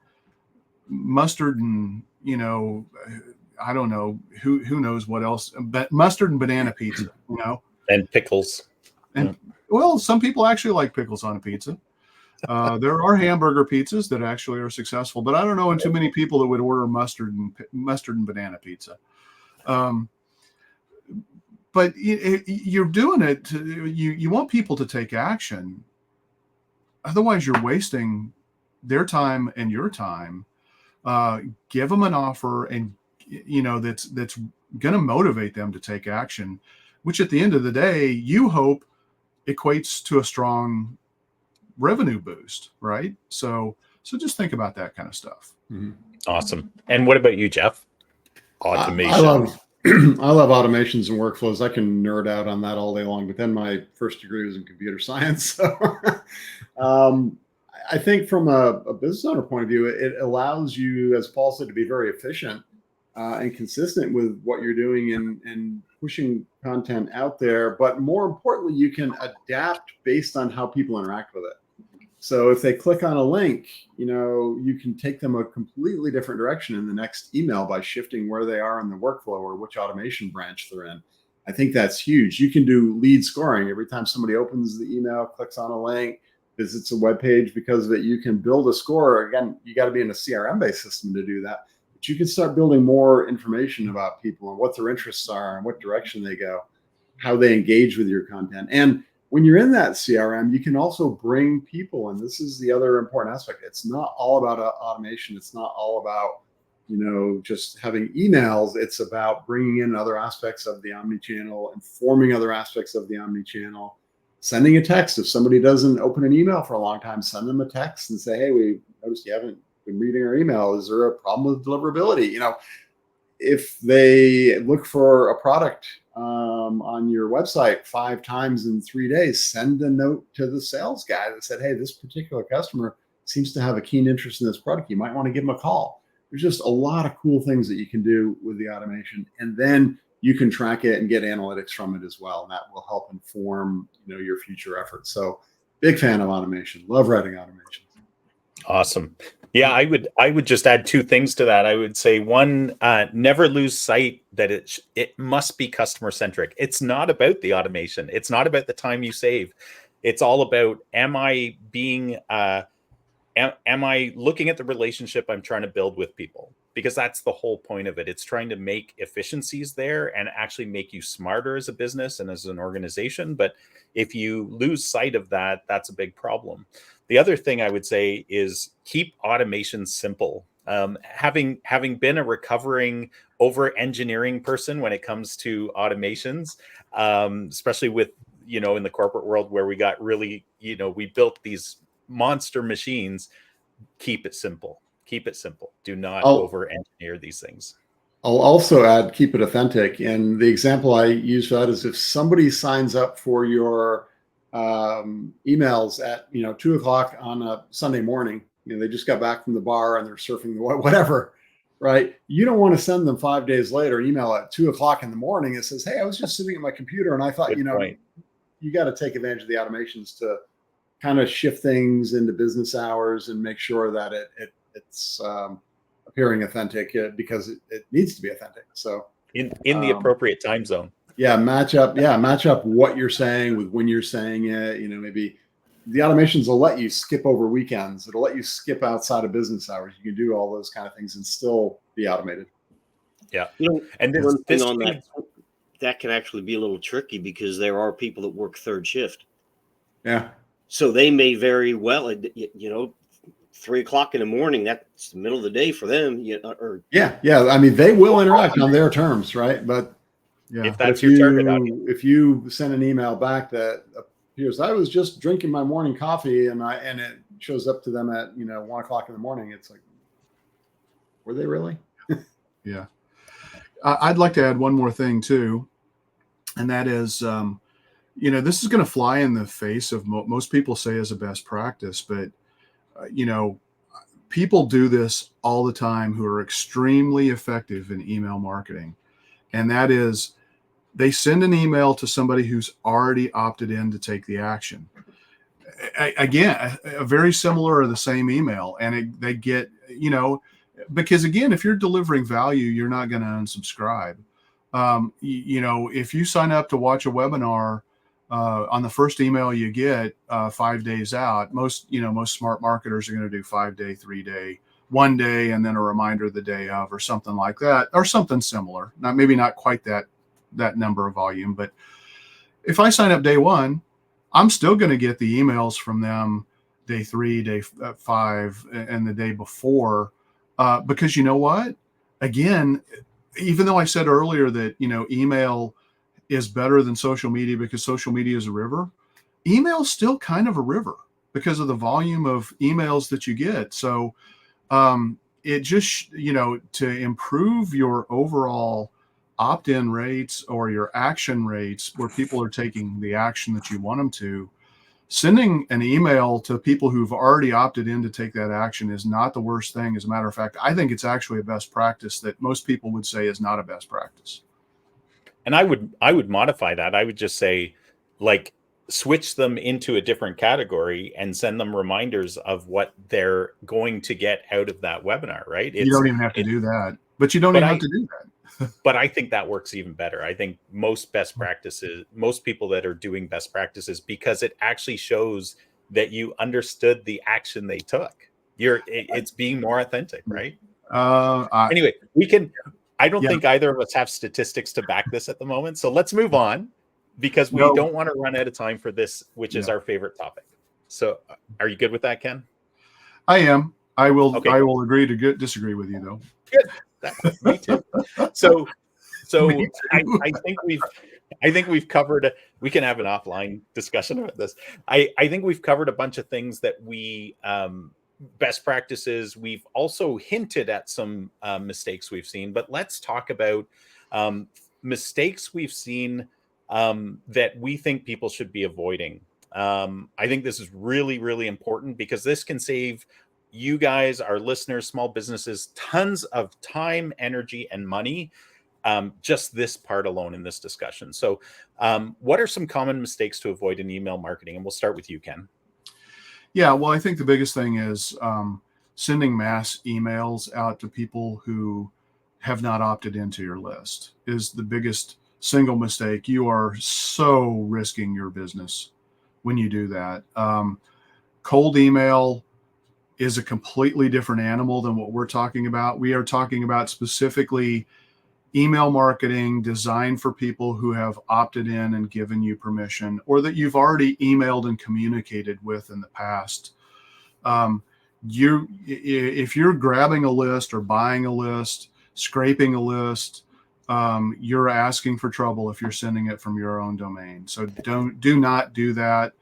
mustard and, I don't know, who knows what else, but mustard and banana pizza, And pickles. And well, some people actually like pickles on a pizza. There are hamburger pizzas that actually are successful, but I don't know too many people that would order mustard and banana pizza. But you're doing it. You want people to take action. Otherwise, you're wasting their time and your time. Give them an offer, and that's going to motivate them to take action, which at the end of the day, you hope equates to a strong revenue boost, right? So just think about that kind of stuff. Mm-hmm. Awesome. And what about you, Jeff? Automation. I love automations and workflows. I can nerd out on that all day long, but then my first degree was in computer science. So I think from a business owner point of view, it allows you, as Paul said, to be very efficient and consistent with what you're doing and pushing content out there. But more importantly, you can adapt based on how people interact with it. So if they click on a link, you can take them a completely different direction in the next email by shifting where they are in the workflow or which automation branch they're in. I think that's huge. You can do lead scoring. Every time somebody opens the email, clicks on a link, visits a web page, because of it, you can build a score. Again, you got to be in a CRM-based system to do that. But you can start building more information about people and what their interests are and what direction they go, how they engage with your content. And when you're in that CRM, you can also bring people, and this is the other important aspect. It's not all about automation. It's not all about, just having emails. It's about bringing in other aspects of the omnichannel, informing other aspects of the omnichannel, sending a text. If somebody doesn't open an email for a long time, send them a text and say, hey, we noticed you haven't been reading our email. Is there a problem with deliverability? If they look for a product on your website 5 times in 3 days, send a note to the sales guy that said, hey, this particular customer seems to have a keen interest in this product. You might want to give them a call. There's just a lot of cool things that you can do with the automation, and then you can track it and get analytics from it as well. And that will help inform, your future efforts. So big fan of automation. Love writing automation. Awesome. Yeah, I would just add 2 things to that. I would say, one, never lose sight that it must be customer centric. It's not about the automation. It's not about the time you save. It's all about, am I being am I looking at the relationship I'm trying to build with people? because that's the whole point of it. It's trying to make efficiencies there and actually make you smarter as a business and as an organization. But if you lose sight of that, that's a big problem. The other thing I would say is keep automation simple. Having been a recovering over engineering person when it comes to automations, especially with, in the corporate world where we got really, we built these monster machines. Keep it simple. Keep it simple. Do not over engineer these things. I'll also add, keep it authentic. And the example I use for that is if somebody signs up for your emails at 2:00 on a Sunday morning, they just got back from the bar and they're surfing whatever, right? You don't want to send them 5 days later an email at 2:00 in the morning. It says, hey, I was just sitting at my computer and I thought, you got to take advantage of the automations to kind of shift things into business hours and make sure that it's appearing authentic because it needs to be authentic. So in the appropriate time zone. Yeah, match up what you're saying with when you're saying it. Maybe the automations will let you skip over weekends. It'll let you skip outside of business hours. You can do all those kind of things and still be automated. Yeah. And that can actually be a little tricky because there are people that work third shift. Yeah. So they may very well, 3:00 in the morning, that's the middle of the day for them. Yeah. I mean, they will interact on their terms, right? But yeah, if that's your target audience. If you send an email back that appears, I was just drinking my morning coffee and it shows up to them at 1:00 in the morning, it's like, were they really? Yeah. I'd like to add one more thing too, and that is, this is going to fly in the face of most people say as a best practice, but people do this all the time who are extremely effective in email marketing, and that is they send an email to somebody who's already opted in to take the action. Again, a very similar or the same email, and they get, because again, if you're delivering value, you're not going to unsubscribe. If you sign up to watch a webinar on the first email you get 5 days out, most smart marketers are going to do 5 day, 3 day, 1 day, and then a reminder the day of, or something like that, or something similar. Maybe not quite that number of volume, but if I sign up day 1, I'm still going to get the emails from them day 3, day 5, and the day before, because you know what? Again, even though I said earlier that email is better than social media because social media is a river, email's still kind of a river because of the volume of emails that you get. So it just, to improve your overall opt-in rates or your action rates where people are taking the action that you want them to, sending an email to people who've already opted in to take that action is not the worst thing. As a matter of fact, I think it's actually a best practice that most people would say is not a best practice. And I would modify that. I would just say, switch them into a different category and send them reminders of what they're going to get out of that webinar, right? You don't even have to do that, but you don't even have to do that. But I think that works even better. I think most people that are doing best practices, because it actually shows that you understood the action they took. It's being more authentic, right? Anyway, I don't think either of us have statistics to back this at the moment. So let's move on, because we don't want to run out of time for this, which is our favorite topic. So are you good with that, Ken? I am. I will agree to disagree with you, though. Good. Me too. So Me too. I think we've covered. We can have an offline discussion about this. I think we've covered a bunch of things that we best practices. We've also hinted at some mistakes we've seen, but let's talk about mistakes we've seen that we think people should be avoiding. I think this is really, really important because this can save you guys, our listeners, small businesses, tons of time, energy, and money. Just this part alone in this discussion. So what are some common mistakes to avoid in email marketing? And we'll start with you, Ken. Yeah, well, I think the biggest thing is sending mass emails out to people who have not opted into your list is the biggest single mistake. You are so risking your business when you do that. Cold email is a completely different animal than what we're talking about. We are talking about specifically email marketing designed for people who have opted in and given you permission, or that you've already emailed and communicated with in the past. If you're grabbing a list or buying a list, scraping a list, you're asking for trouble if you're sending it from your own domain. So do not do that.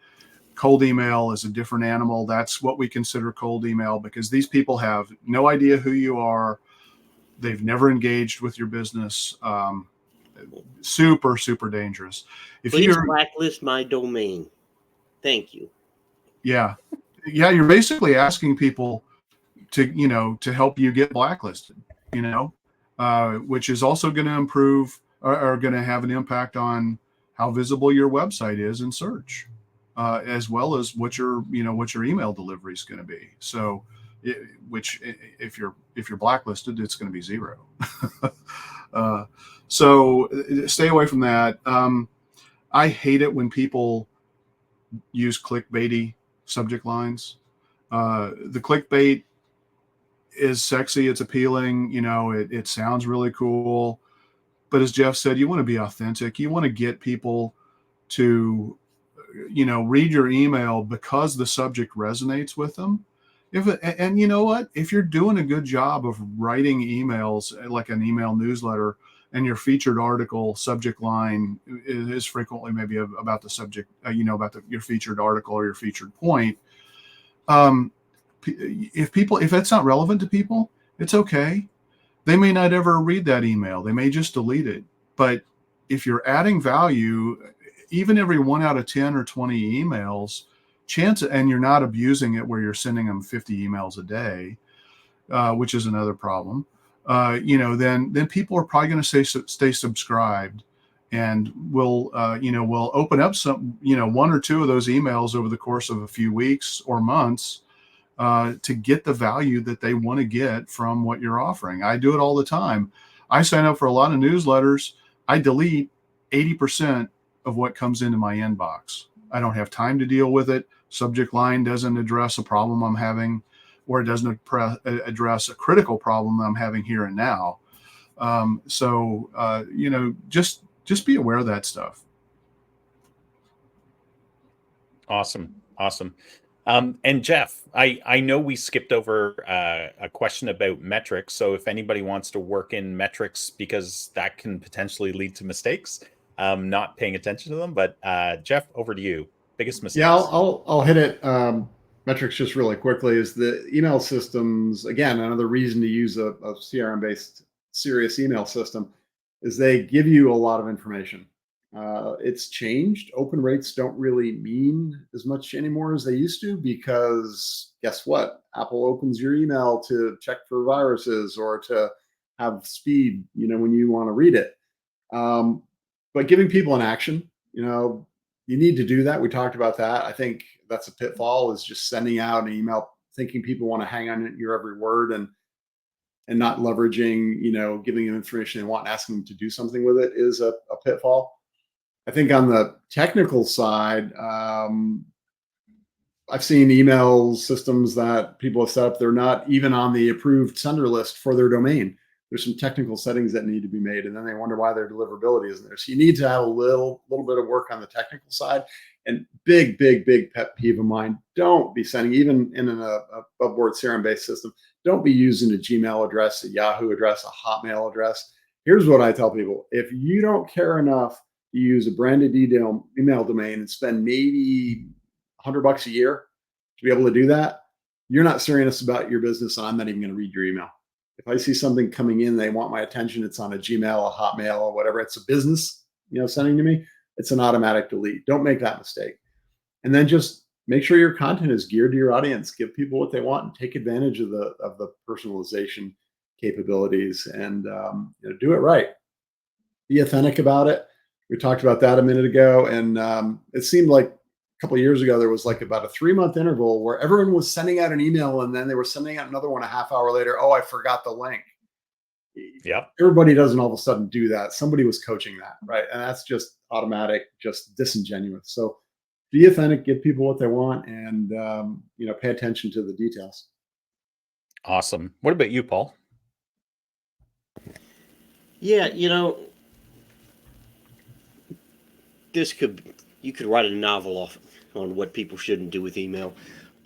Cold email is a different animal. That's what we consider cold email, because these people have no idea who you are. They've never engaged with your business. Super, super dangerous. If Please you're blacklist my domain. Thank you. Yeah, you're basically asking people to help you get blacklisted, which is also going to improve or going to have an impact on how visible your website is in search, as well as what your email delivery is going to be. So, if you're blacklisted, it's going to be 0. So stay away from that. I hate it when people use clickbaity subject lines. The clickbait is sexy, it's appealing, it sounds really cool. But as Jeff said, you want to be authentic. You want to get people to, read your email because the subject resonates with them. And you know what? If you're doing a good job of writing emails, like an email newsletter, and your featured article subject line is frequently maybe about the subject, about your featured article or your featured point. If that's not relevant to people, it's okay. They may not ever read that email. They may just delete it. But if you're adding value, even every 1 out of 10 or 20 emails, and you're not abusing it where you're sending them 50 emails a day, which is another problem, then people are probably going to stay subscribed, and we'll open up some, 1 or 2 of those emails over the course of a few weeks or months to get the value that they want to get from what you're offering. I do it all the time. I sign up for a lot of newsletters. I delete 80% of what comes into my inbox. I don't have time to deal with it. Subject line doesn't address a problem I'm having, or it doesn't address a critical problem I'm having here and now. Just be aware of that stuff. Awesome. And Jeff, I know we skipped over a question about metrics. So if anybody wants to work in metrics, because that can potentially lead to mistakes, not paying attention to them. But Jeff, over to you. Biggest mistakes. Yeah, I'll hit it. Metrics just really quickly is the email systems. Again, another reason to use a CRM-based serious email system is they give you a lot of information. It's changed. Open rates don't really mean as much anymore as they used to, because guess what? Apple opens your email to check for viruses or to have speed, when you want to read it. But giving people an action, you need to do that. We talked about that. I think that's a pitfall, is just sending out an email thinking people want to hang on your every word and not leveraging, giving them information they want and asking them to do something with it is a pitfall. I think on the technical side, I've seen email systems that people have set up. They're not even on the approved sender list for their domain. There's some technical settings that need to be made, and then they wonder why their deliverability isn't there. So you need to have a little bit of work on the technical side. And big pet peeve of mine: don't be sending, even in an above board CRM-based system, don't be using a Gmail address, a Yahoo address, a Hotmail address. Here's what I tell people: if you don't care enough to use a branded email domain and spend maybe $100 a year to be able to do that, you're not serious about your business, and I'm not even going to read your email. If I see something coming in, they want my attention, it's on a Gmail, a Hotmail, or whatever, it's a business, sending to me, it's an automatic delete. Don't make that mistake. And then just make sure your content is geared to your audience. Give people what they want and take advantage of the personalization capabilities, and do it right. Be authentic about it. We talked about that a minute ago, and it seemed like a couple of years ago there was like about a 3-month interval where everyone was sending out an email, and then they were sending out another one a half hour later. Oh, I forgot the link. Yeah. Everybody doesn't all of a sudden do that. Somebody was coaching that, right? And that's just automatic, just disingenuous. So be authentic, give people what they want, and pay attention to the details. Awesome. What about you, Paul? Yeah, you could write a novel off on what people shouldn't do with email.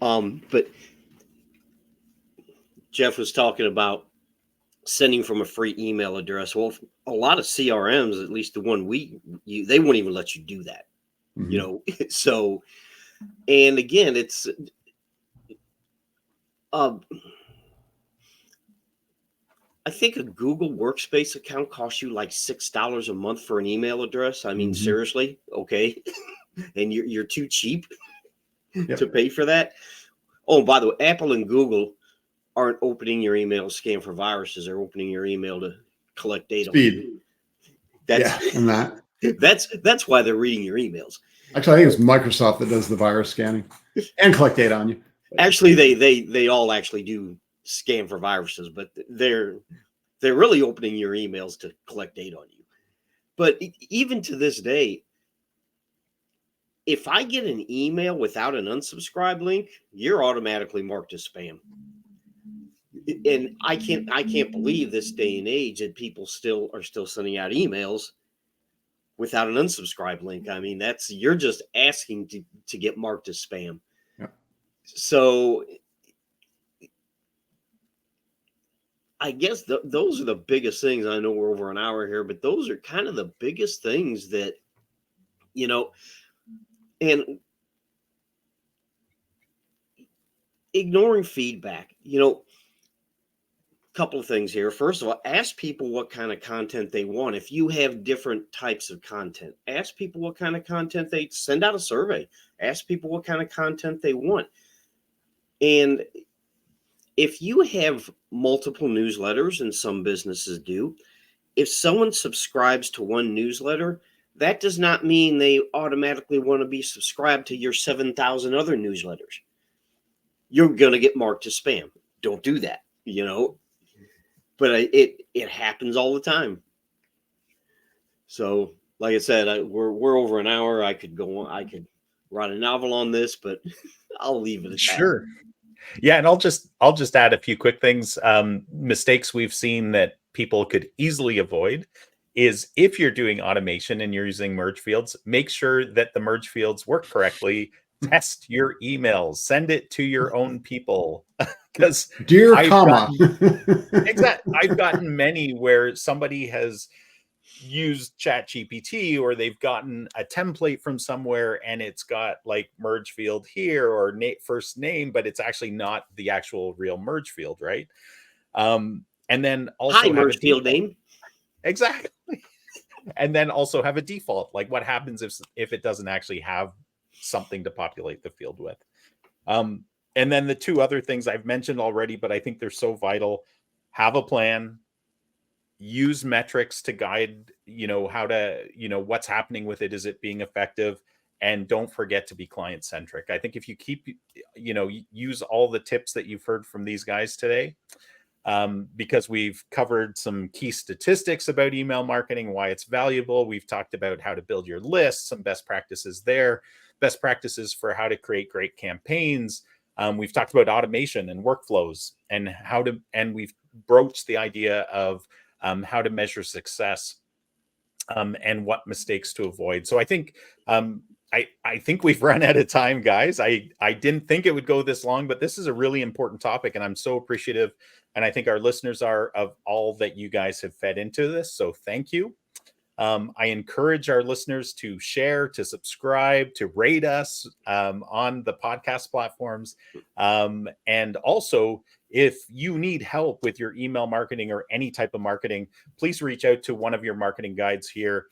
But Jeff was talking about sending from a free email address. Well, a lot of CRMs, at least the one they won't even let you do that. Mhm. So, and again, it's I think a Google Workspace account costs you like $6 a month for an email address. I mean, Mhm. seriously, okay, and you're too cheap Yep. to pay for that. Oh, by the way, Apple and Google aren't opening your email to scan for viruses. They're opening your email to collect data. Speed. That's And that. that's why they're reading your emails. Actually, I think it's Microsoft that does the virus scanning and collect data on you. Actually, they all actually do scan for viruses, but they're really opening your emails to collect data on you. But even to this day, if I get an email without an unsubscribe link, you're automatically marked as spam. And I can't believe this day and age that people are still sending out emails without an unsubscribe link. I mean, you're just asking to get marked as spam. Yep. So I guess those are the biggest things. I know we're over an hour here, but those are kind of the biggest things that, and ignoring feedback, couple of things here. First of all, ask people what kind of content they want. If you have different types of content, ask people what kind of content they send out a survey. Ask people what kind of content they want. And if you have multiple newsletters, and some businesses do, if someone subscribes to one newsletter, that does not mean they automatically want to be subscribed to your 7,000 other newsletters. You're going to get marked as spam. Don't do that, But it happens all the time. So, like I said, we're over an hour. I could go on. I could write a novel on this, but I'll leave it at that. Sure. Yeah, and I'll just add a few quick things. Mistakes we've seen that people could easily avoid is if you're doing automation and you're using merge fields, make sure that the merge fields work correctly. Test your emails, send it to your own people. Because dear comma. Exactly. I've gotten many where somebody has used ChatGPT or they've gotten a template from somewhere and it's got like merge field here or first name, but it's actually not the actual real merge field, right? And then also hi merge field name. Exactly. And then also have a default. Like what happens if it doesn't actually have something to populate the field with? And then the two other things I've mentioned already, but I think they're so vital. Have a plan. Use metrics to guide, how to, what's happening with it. Is it being effective? And don't forget to be client centric. I think if you keep, use all the tips that you've heard from these guys today, because we've covered some key statistics about email marketing, why it's valuable. We've talked about how to build your list, some best practices there, best practices for how to create great campaigns. We've talked about automation and workflows and and we've broached the idea of how to measure success and what mistakes to avoid. So I think I think we've run out of time, guys. I didn't think it would go this long, but this is a really important topic, and I'm so appreciative. And I think our listeners are of all that you guys have fed into this. So thank you. I encourage our listeners to share, to subscribe, to rate us on the podcast platforms. And also, if you need help with your email marketing or any type of marketing, please reach out to one of your marketing guides here.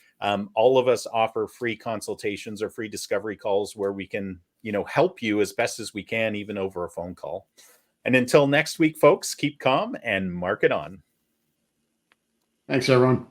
All of us offer free consultations or free discovery calls where we can, help you as best as we can, even over a phone call. And until next week, folks, keep calm and market on. Thanks, everyone.